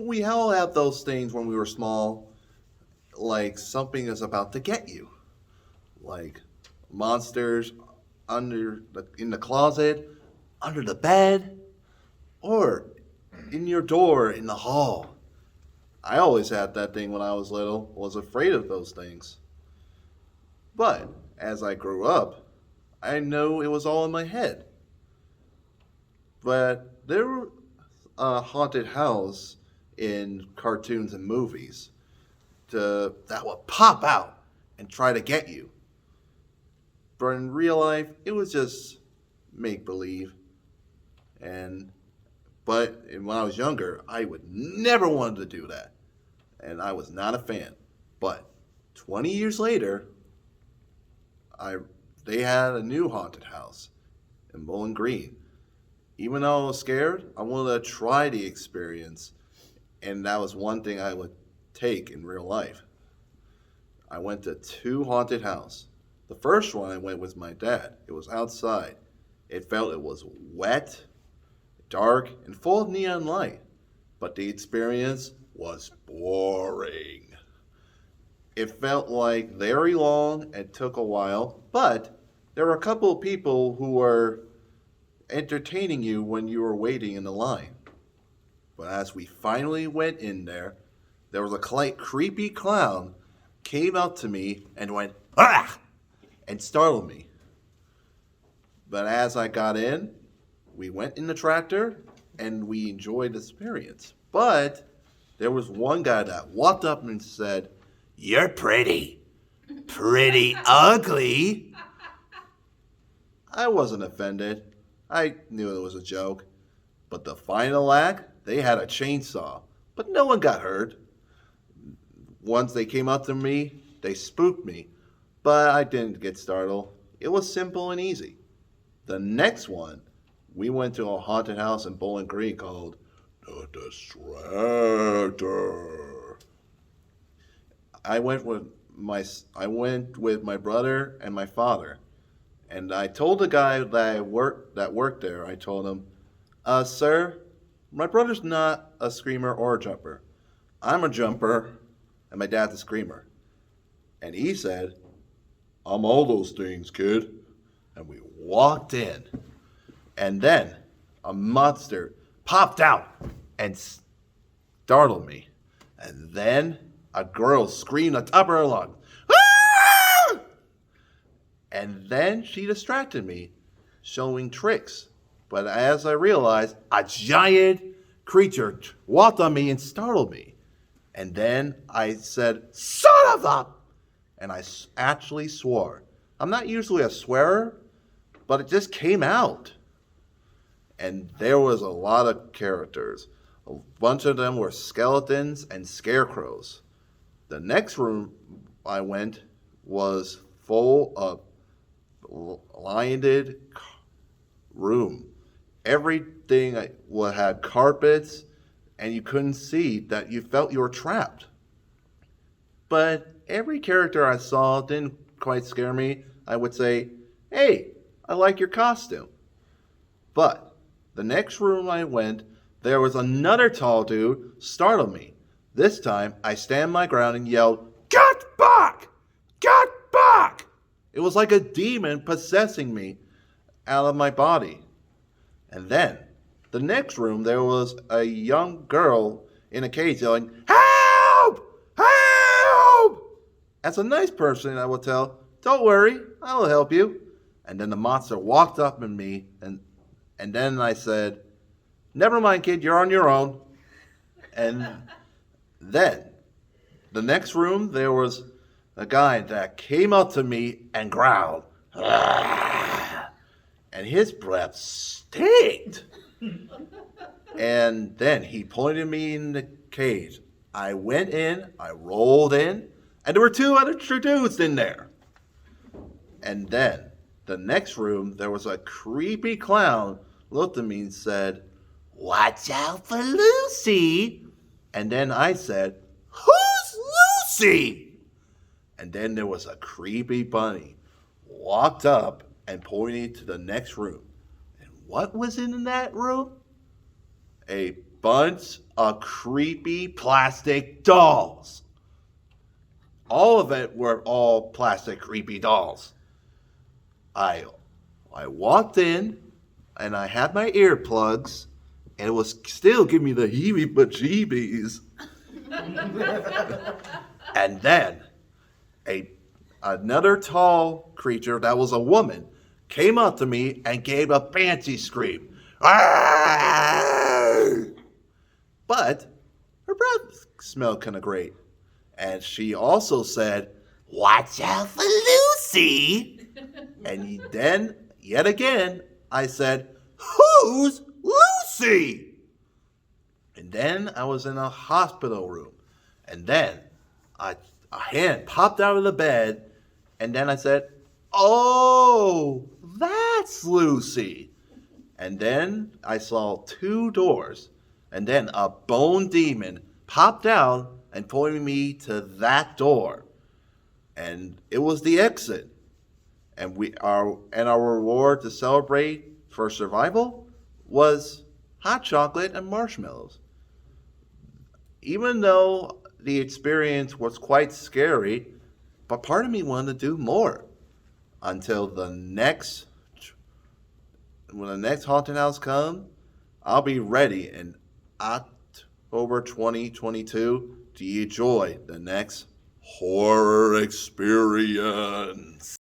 we all have those things when we were small, like something is about to get you, like monsters in the closet, under the bed, or in your door in the hall. I always had that thing when I was little, was afraid of those things. But as I grew up, I know it was all in my head. But there were a haunted house in cartoons and movies that would pop out and try to get you. But in real life, it was just make believe. And but when I was younger, I would never wanted to do that, and I was not a fan. But 20 years later, they had a new haunted house in Bowling Green. Even though I was scared, I wanted to try the experience, and that was one thing I would take in real life. I went to two haunted houses. The first one I went with my dad. It was outside. It was wet, dark, and full of neon light, but the experience was boring. It felt like very long and took a while, but there were a couple of people who were entertaining you when you were waiting in the line. But as we finally went in there was a creepy clown came up to me and went, "Ah!" and startled me. But as I got in, we went in the tractor and we enjoyed the experience. But there was one guy that walked up and said, "You're pretty ugly." I wasn't offended. I knew it was a joke. But the final act, they had a chainsaw, but no one got hurt. Once they came up to me, they spooked me, but I didn't get startled. It was simple and easy. The next one, we went to a haunted house in Bowling Green called The Distractor. I went with my brother and my father, and I told the guy that worked there. I told him, "Sir, my brother's not a screamer or a jumper. I'm a jumper, and my dad's a screamer." And he said, "I'm all those things, kid." And we walked in, and then a monster popped out and startled me. And then a girl screamed at the top of her lungs, "Ah!" And then she distracted me, showing tricks. But as I realized, a giant creature walked on me and startled me. And then I said, "Son of a..." And I actually swore. I'm not usually a swearer, but it just came out. And there was a lot of characters. A bunch of them were skeletons and scarecrows. The next room I went was full of blinded room. Everything had carpets, and you couldn't see that you felt you were trapped. But every character I saw didn't quite scare me. I would say, "Hey, I like your costume." But the next room I went, there was another tall dude startled me. This time, I stand my ground and yelled, "Get back! Get back!" It was like a demon possessing me out of my body. And then, the next room, there was a young girl in a cage yelling, "Help! Help!" As a nice person, I would tell, "Don't worry, I will help you." And then the monster walked up at me, and then I said, "Never mind, kid, you're on your own." And then, the next room, there was a guy that came up to me and growled. "Ah!" And his breath stinked. And then he pointed me in the cage. I went in, I rolled in, and there were two other dudes in there. And then, the next room, there was a creepy clown looked at me and said, "Watch out for Lucy." And then I said, "Who's Lucy?" And then there was a creepy bunny walked up and pointed to the next room. And what was in that room? A bunch of creepy plastic dolls. All of it were all plastic creepy dolls. I walked in and I had my earplugs and it was still giving me the heebie-jeebies. And then another tall creature that was a woman came up to me and gave a banshee scream. But her breath smelled kind of great. And she also said, "Watch out for Lucy." And then, yet again, I said, "Who's Lucy?" And then I was in a hospital room. And then a hand popped out of the bed. And then I said, "Oh, that's Lucy." And then I saw 2 doors. And then a bone demon popped out and pointed me to that door. And it was the exit. And our reward to celebrate for survival was hot chocolate and marshmallows. Even though the experience was quite scary, but part of me wanted to do more until when the next haunted house comes, I'll be ready in October 2022 to enjoy the next horror experience.